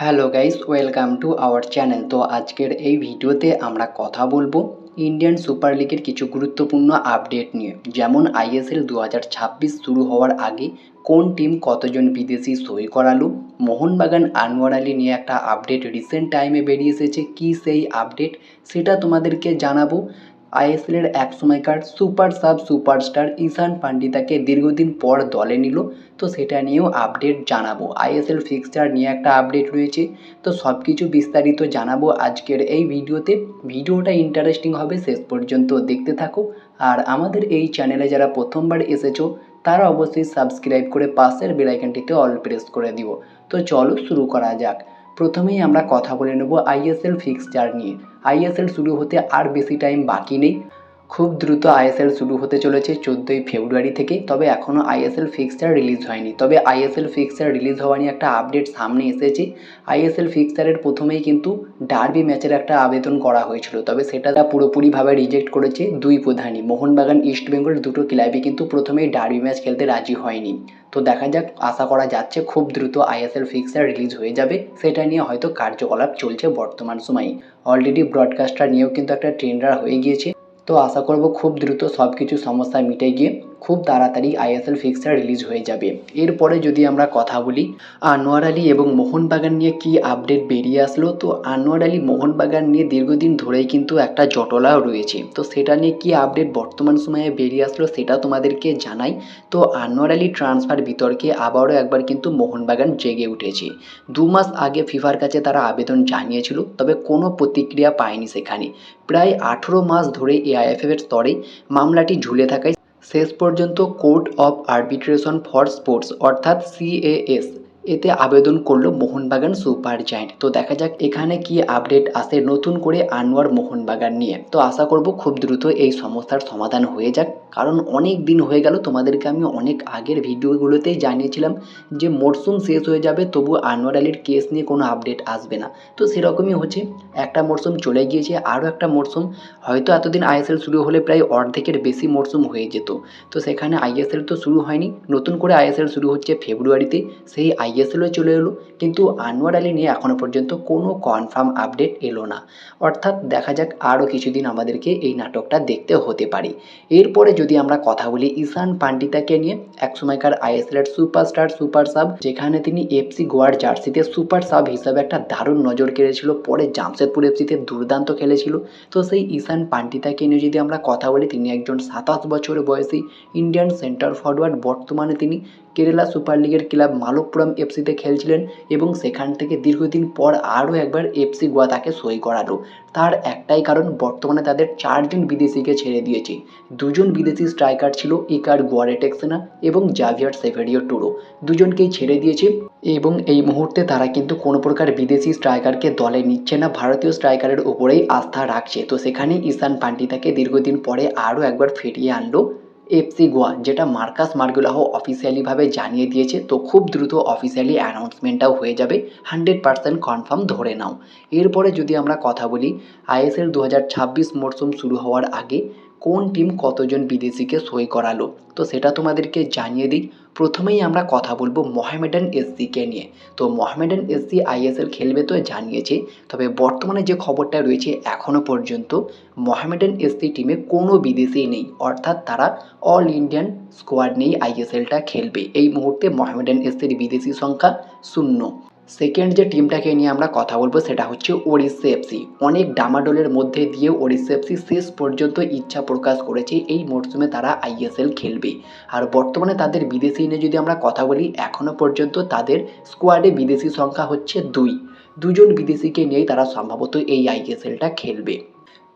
Hello guys, welcome to our channel. তো আজকের এই ভিডিওতে আমরা কথা বলবো ইন্ডিয়ান সুপার লিগের কিছু গুরুত্বপূর্ণ আপডেট নিয়ে। যেমন আইএসএল 2026 শুরু হওয়ার আগে কোন টিম কতজন বিদেশি সই করালো, মোহনবাগান আনোয়ার আলী নিয়ে একটা আপডেট রিসেন্ট টাইমে বেরিয়ে এসেছে, কি সেই আপডেট সেটা তোমাদেরকে জানাবো। আইএসএলের এক সময়কার সুপার সাব সুপারস্টার ঈশান পান্ডিতাকে দীর্ঘদিন পর দলে নিল, তো সেটা নিয়েও আপডেট জানাবো। আইএসএল ফিক্সচার নিয়ে একটা আপডেট রয়েছে, তো সব কিছু বিস্তারিত জানাবো আজকের এই ভিডিওতে। ভিডিওটা ইন্টারেস্টিং হবে, শেষ পর্যন্ত দেখতে থাকো। আর আমাদের এই চ্যানেলে যারা প্রথমবার এসেছো তারা অবশ্যই সাবস্ক্রাইব করে পাশের বেল আইকনটিতে অল প্রেস করে দিও। তো চলো শুরু করা যাক। প্রথমেই আমরা কথা বলে নেব আইএসএল ফিক্সচার নিয়ে। আইএসএল শুরু হতে আর বেশি টাইম বাকি নেই, খুব দ্রুত আইএসএল শুরু হতে চলেছে 14ই ফেব্রুয়ারি থেকে। তবে এখনও আইএসএল ফিক্সচার রিলিজ হয়নি, তবে আইএসএল ফিক্সচার রিলিজ হওয়া নিয়ে একটা আপডেট সামনে এসেছে। আইএসএল ফিক্সচারের প্রথমেই কিন্তু ডার্বি ম্যাচের একটা আবেদন করা হয়েছিল, তবে সেটা পুরোপুরিভাবে রিজেক্ট করেছে দুই প্রধানই। মোহনবাগান, ইস্টবেঙ্গল দুটো ক্লাবই কিন্তু প্রথমেই ডার্বি ম্যাচ খেলতে রাজি হয়নি। তো দেখা যাক, আশা করা যাচ্ছে খুব দ্রুত আইএসএল ফিক্সচার রিলিজ হয়ে যাবে। সেটা নিয়ে হয়তো কার্যকলাপ চলছে বর্তমান সময়ে। অলরেডি ব্রডকাস্টার নিয়েও কিন্তু একটা টেন্ডার হয়ে গিয়েছে। তো আশা করব খুব দ্রুত সব কিছু সমস্যা মিটে গিয়ে খুব তাড়াতাড়ি আইএসএল ফিক্সচার রিলিজ হয়ে যাবে। এরপরে যদি আমরা কথা বলি আনোয়ার আলী এবং মোহনবাগান নিয়ে কি আপডেট বেরিয়ে আসলো, তো আনোয়ার আলী মোহনবাগান নিয়ে দীর্ঘদিন ধরেই কিন্তু একটা জটলাও রয়েছে, তো সেটা নিয়ে কি আপডেট বর্তমান সময়ে বেরিয়ে আসলো সেটা তোমাদেরকে জানাই। তো আনোয়ার আলী ট্রান্সফার বিতর্কে আবারও একবার কিন্তু মোহনবাগান জেগে উঠেছে। 2 মাস আগে ফিফার কাছে তারা আবেদন জানিয়েছিল, তবে কোনো প্রতিক্রিয়া পায়নি সেখানে। প্রায় 18 মাস ধরে এআইএফএফের স্তরে মামলাটি ঝুলে থাকায় শেষ পর্যন্ত court of arbitration for sports অর্থাৎ সিএএস এতে আবেদন করলো মোহনবাগান সুপার জায়েন্ট। তো দেখা যাক এখানে কি আপডেট আসে নতুন করে আনোয়ার মোহনবাগান নিয়ে। তো আশা করব খুব দ্রুত এই সমস্যার সমাধান হয়ে যাক, কারণ অনেক দিন হয়ে গেল। তোমাদেরকে আমি অনেক আগের ভিডিওগুলোতেই জানিয়েছিলাম যে মরশুম শেষ হয়ে যাবে তবু আনোয়ার আলীর কেস নিয়ে কোনো আপডেট আসবে না। তো সেরকমই হচ্ছে, একটা মরশুম চলে গিয়েছে, আরও একটা মরশুম হয়তো এতদিন আইএসএল শুরু হলে প্রায় অর্ধেকের বেশি মরশুম হয়ে যেত। তো সেখানে আইএসএল তো শুরু হয়নি, নতুন করে আইএসএল শুরু হচ্ছে ফেব্রুয়ারিতে, সেই আইএসএলও চলে এলো, কিন্তু আনোয়ার আলী নিয়ে এখনও পর্যন্ত কোনো কনফার্ম আপডেট এলো না। অর্থাৎ দেখা যাক আরও কিছুদিন আমাদেরকে এই নাটকটা দেখতে হতে পারে। এরপরে যদি আমরা কথা বলি ঈশান পান্ডিতাকে নিয়ে, এক সময়কার আইএসএলের সুপারস্টার সুপার সাব, যেখানে তিনি এফসি গোয়ার জার্সিতে সুপার সাব হিসাবে একটা দারুণ নজর কেড়েছিল, পরে জামশেদপুর এফসিতে দুর্দান্ত খেলেছিল। তো সেই ঈশান পান্ডিতাকে নিয়ে যদি আমরা কথা বলি, তিনি একজন 27 বছর বয়সী ইন্ডিয়ান সেন্টার ফরওয়ার্ড। বর্তমানে তিনি কেরালা সুপার লিগের ক্লাব মালপ্পুরম এফসিতে খেলছিলেন এবং সেখান থেকে দীর্ঘদিন পর আরও একবার এফসি গোয়া তাকে সই করালো। তার একটাই কারণ, বর্তমানে তাদের 4জন বিদেশিকে ছেড়ে দিয়েছে। 2জন বিদেশি স্ট্রাইকার ছিল, ইকার গোয়ারেটেক্সেনা এবং জাভিয়ার সেফেরিও টুরো, দুজনকেই ছেড়ে দিয়েছে। এবং এই মুহূর্তে তারা কিন্তু কোনো প্রকার বিদেশি স্ট্রাইকারকে দলে নিচ্ছে না, ভারতীয় স্ট্রাইকারের উপরেই আস্থা রাখছে। তো সেখানে ঈশান পান্ডিতাকে দীর্ঘদিন পরে আরও একবার ফিরিয়ে আনলো এফসি গোয়া, যেটা মার্কাস মার্গুলাহো অফিসিয়ালিভাবে জানিয়ে দিয়েছে। তো খুব দ্রুত অফিসিয়ালি অ্যানাউন্সমেন্টটাও হয়ে যাবে, 100% কনফার্ম ধরে নাও। এরপরে যদি আমরা কথা বলি আইএসএল 2026 মরশুম শুরু হওয়ার আগে কোন টিম কতজন বিদেশিকে সই করালো, তো সেটা তোমাদেরকে জানিয়ে দিই। প্রথমেই আমরা কথা বলবো মোহামেডান এসসিকে নিয়ে। তো মোহামেডান এসসি আইএসএল খেলবে তো জানিয়েছে, তবে বর্তমানে যে খবরটা রয়েছে এখনও পর্যন্ত মোহামেডান এসসি টিমে কোনো বিদেশি নেই, অর্থাৎ তারা অল ইন্ডিয়ান স্কোয়াড নিয়েই আইএসএলটা খেলবে। এই মুহূর্তে মোহামেডান এসসির বিদেশি সংখ্যা 0। সেকেন্ড যে টিমটাকে নিয়ে আমরা কথা বলবো সেটা হচ্ছে ওড়িশা এফসি। অনেক ডামাডোলের মধ্যে দিয়ে ওড়িশা এফসি শেষ পর্যন্ত ইচ্ছা প্রকাশ করেছে এই মরশুমে তারা আইএসএল খেলবে। আর বর্তমানে তাদের বিদেশি নিয়ে যদি আমরা কথা বলি, এখনও পর্যন্ত তাদের স্কোয়াডে বিদেশি সংখ্যা হচ্ছে 2। 2জন বিদেশিকে নিয়েই তারা সম্ভবত এই আইএসএলটা খেলবে।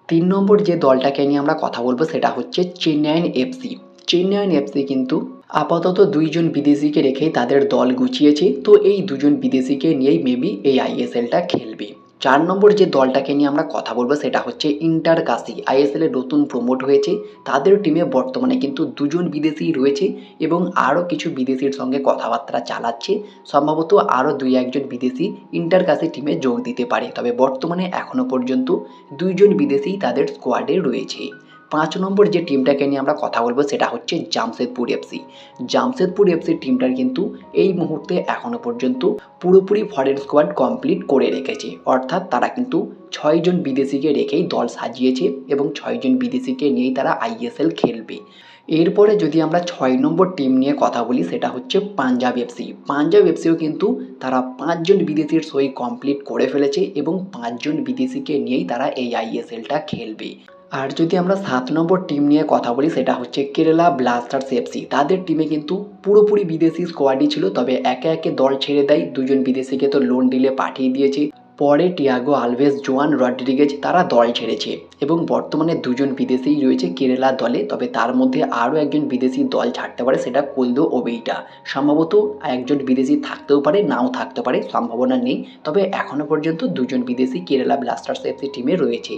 3 নম্বর যে দলটাকে নিয়ে আমরা কথা বলবো সেটা হচ্ছে চেন্নাইন এফসি। চেন্নাইন এফসি কিন্তু আপাতত 2জন বিদেশিকে রেখেই তাদের দল গুছিয়েছে, তো এই 2জন বিদেশিকে নিয়েই মেবি এই আইএসএলটা খেলবে। 4 নম্বর যে দলটাকে নিয়ে আমরা কথা বলবো সেটা হচ্ছে ইন্টার কাশি। আইএসএলে নতুন প্রমোট হয়েছে, তাদের টিমে বর্তমানে কিন্তু 2জন বিদেশি রয়েছে এবং আরও কিছু বিদেশির সঙ্গে কথাবার্তা চালাচ্ছে। সম্ভবত আরও 2-1জন বিদেশি ইন্টার কাশি টিমে যোগ দিতে পারে, তবে বর্তমানে এখনও পর্যন্ত 2জন বিদেশি তাদের স্কোয়াডে রয়েছে। 5 নম্বর যে টিমটাকে নিয়ে আমরা কথা বলবো সেটা হচ্ছে জামশেদপুর এফসি। জামশেদপুর এফসি টিমটার কিন্তু এই মুহূর্তে এখনও পর্যন্ত পুরোপুরি ফরেন স্কোয়াড কমপ্লিট করে রেখেছে, অর্থাৎ তারা কিন্তু 6 জন বিদেশিকে রেখেই দল সাজিয়েছে এবং 6 জন বিদেশিকে নিয়েই তারা আইএসএল খেলবে। এরপরে যদি আমরা 6 নম্বর টিম নিয়ে কথা বলি সেটা হচ্ছে পাঞ্জাব এফসি। পাঞ্জাব এফসিও কিন্তু তারা 5 জন বিদেশির সই কমপ্লিট করে ফেলেছে এবং 5 জন বিদেশিকে নিয়েই তারা এই আইএসএলটা খেলবে। আর যদি আমরা 7 নম্বর টিম নিয়ে কথা বলি সেটা হচ্ছে কেরালা ব্লাস্টার্স এফসি। তাদের টিমে কিন্তু পুরোপুরি বিদেশি স্কোয়াডই ছিল, তবে একে একে দল ছেড়ে দেয়। 2 জন বিদেশিকে তো লোন ডিলে পাঠিয়ে দিয়েছে। পরে টিয়াগো আলভেস, জোয়ান রড্রিগেজ তারা দল ছেড়েছে এবং বর্তমানে 2 জন বিদেশিই রয়েছে কেরালা দলে। তবে তার মধ্যে আরও একজন বিদেশি দল ছাড়তে পারে, সেটা কোলদো ওবেইটা। সম্ভবত একজন বিদেশি থাকতেও পারে, নাও থাকতে পারে, সম্ভাবনা নেই। তবে এখনও পর্যন্ত 2 জন বিদেশি কেরালা ব্লাস্টার্স এফসি টিমে রয়েছে।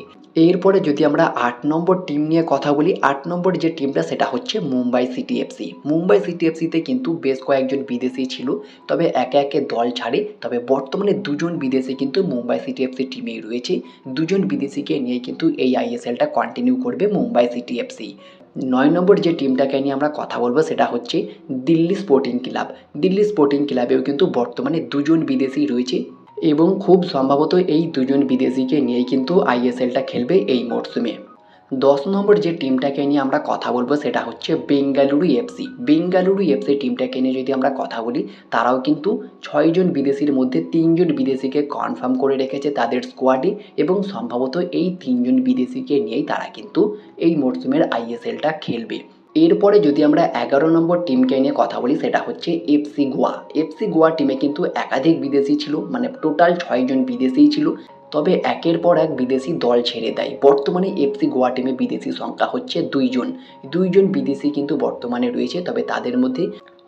এরপরে যদি আমরা 8 নম্বর টিম নিয়ে কথা বলি, 8 নম্বর যে টিমটা সেটা হচ্ছে Mumbai city FC. Mumbai city এফসিতে কিন্তু বেশ কয়েকজন বিদেশি ছিল, তবে একে একে দল ছাড়ে। তবে বর্তমানে 2 জন বিদেশি কিন্তু মুম্বাই সিটি এফসি টিমেই রয়েছে। 2 জন বিদেশিকে নিয়ে কিন্তু এই আইএসএলটা কন্টিনিউ করবে মুম্বাই সিটি এফসি। 9 নম্বর যে টিমটাকে নিয়ে আমরা কথা বলবো সেটা হচ্ছে Delhi sporting club. Delhi sporting ক্লাবেও কিন্তু বর্তমানে 2 জন বিদেশি রয়েছে এবং খুব সম্ভবত এই 2 জন বিদেশিকে নিয়েই কিন্তু আইএসএলটা খেলবে এই মরশুমে। 10 নম্বর যে টিমটাকে নিয়ে আমরা কথা বলবো সেটা হচ্ছে বেঙ্গালুরু এফসি। বেঙ্গালুরু এফসি টিমটাকে নিয়ে যদি আমরা কথা বলি, তারাও কিন্তু 6 জন বিদেশির মধ্যে 3 জন বিদেশিকে কনফার্ম করে রেখেছে তাদের স্কোয়াডে এবং সম্ভবত এই 3 জন বিদেশিকে নিয়েই তারা কিন্তু এই মরশুমের আইএসএলটা খেলবে। এরপরে যদি আমরা 11 নম্বর টিমকে নিয়ে কথা বলি সেটা হচ্ছে এফসি গোয়া। এফসি গোয়া টিমে কিন্তু একাধিক বিদেশি ছিল, মানে টোটাল 6 জন বিদেশিই ছিল। তবে একের পর এক বিদেশি দল ছেড়ে দেয়। বর্তমানে এফসি গোয়া টিমে বিদেশি সংখ্যা হচ্ছে 2 জন। 2 জন বিদেশি কিন্তু বর্তমানে রয়েছে, তবে তাদের মধ্যে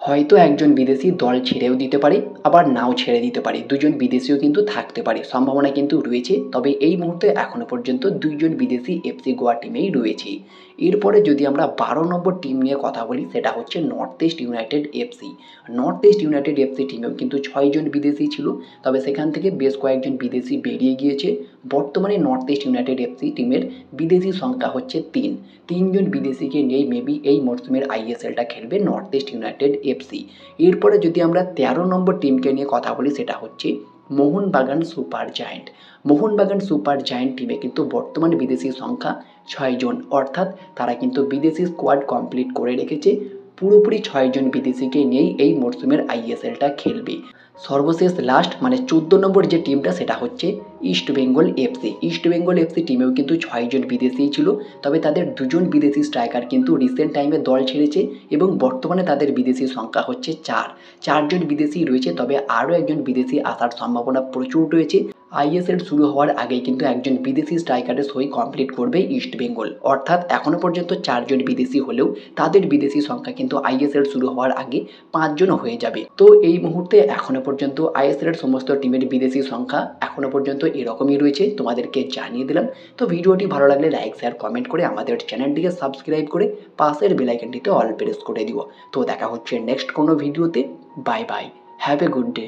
হয়তো একজন বিদেশি দল ছেড়েও দিতে পারে, আবার নাও ছেড়ে দিতে পারে। 2 জন বিদেশিও কিন্তু থাকতে পারে, সম্ভাবনা কিন্তু রয়েছে। তবে এই মুহূর্তে এখনও পর্যন্ত 2 জন বিদেশি এফসি গোয়া টিমেই রয়েছে। এরপরে যদি আমরা 12 নম্বর টিম নিয়ে কথা বলি সেটা হচ্ছে north east united FC. North east united FC টিমেও কিন্তু 6 জন বিদেশি ছিল, তবে সেখান থেকে বেশ কয়েকজন বিদেশি বেরিয়ে গিয়েছে। বর্তমানে নর্থ ইস্ট ইউনাইটেড এফসি টিমের বিদেশি সংখ্যা হচ্ছে 3 জন বিদেশিকে নিয়েই মেবি এই মরশুমের আইএসএলটা খেলবে নর্থ ইস্ট ইউনাইটেড এফসি। এরপরে যদি আমরা 13 নম্বর টিমকে নিয়ে কথা বলি সেটা হচ্ছে Mohun Bagan super giant. Mohun Bagan super giant টিমে কিন্তু বর্তমানে বিদেশি সংখ্যা 6 জন, অর্থাৎ তারা কিন্তু বিদেশি স্কোয়াড কমপ্লিট করে রেখেছে। পুরোপুরি 6 জন বিদেশিকে নিয়েই এই মরশুমের আইএসএলটা খেলবে। সর্বশেষ লাস্ট মানে 14 নম্বর যে টিমটা সেটা হচ্ছে East Bengal FC. East Bengal FC টিমেও কিন্তু 6 জন বিদেশিই ছিল, তবে তাদের 2 জন বিদেশি স্ট্রাইকার কিন্তু রিসেন্ট টাইমে দল ছেড়েছে এবং বর্তমানে তাদের বিদেশি সংখ্যা হচ্ছে 4 জন বিদেশি রয়েছে। তবে আরও একজন বিদেশি আসার সম্ভাবনা প্রচুর রয়েছে। আইএসএল শুরু হওয়ার আগেই কিন্তু একজন বিদেশি স্ট্রাইকারের সই কমপ্লিট করবে ইস্ট বেঙ্গল, অর্থাৎ এখনও পর্যন্ত 4 জন বিদেশি হলেও তাদের বিদেশি সংখ্যা কিন্তু আইএসএল শুরু হওয়ার আগে 5 জন হয়ে যাবে। তো এই মুহূর্তে এখনও পর্যন্ত আইএসএলের সমস্ত টিমের বিদেশি সংখ্যা এখনও পর্যন্ত এরকমই রয়েছে, তোমাদেরকে জানিয়ে দিলাম। তো ভিডিওটি ভালো লাগলে লাইক শেয়ার কমেন্ট করে আমাদের চ্যানেলটিকে সাবস্ক্রাইব করে পাশের বেল আইকনটিতে অল প্রেস করে দিও। তো দেখা হচ্ছে নেক্সট কোনো ভিডিওতে। Bye bye, have a good day.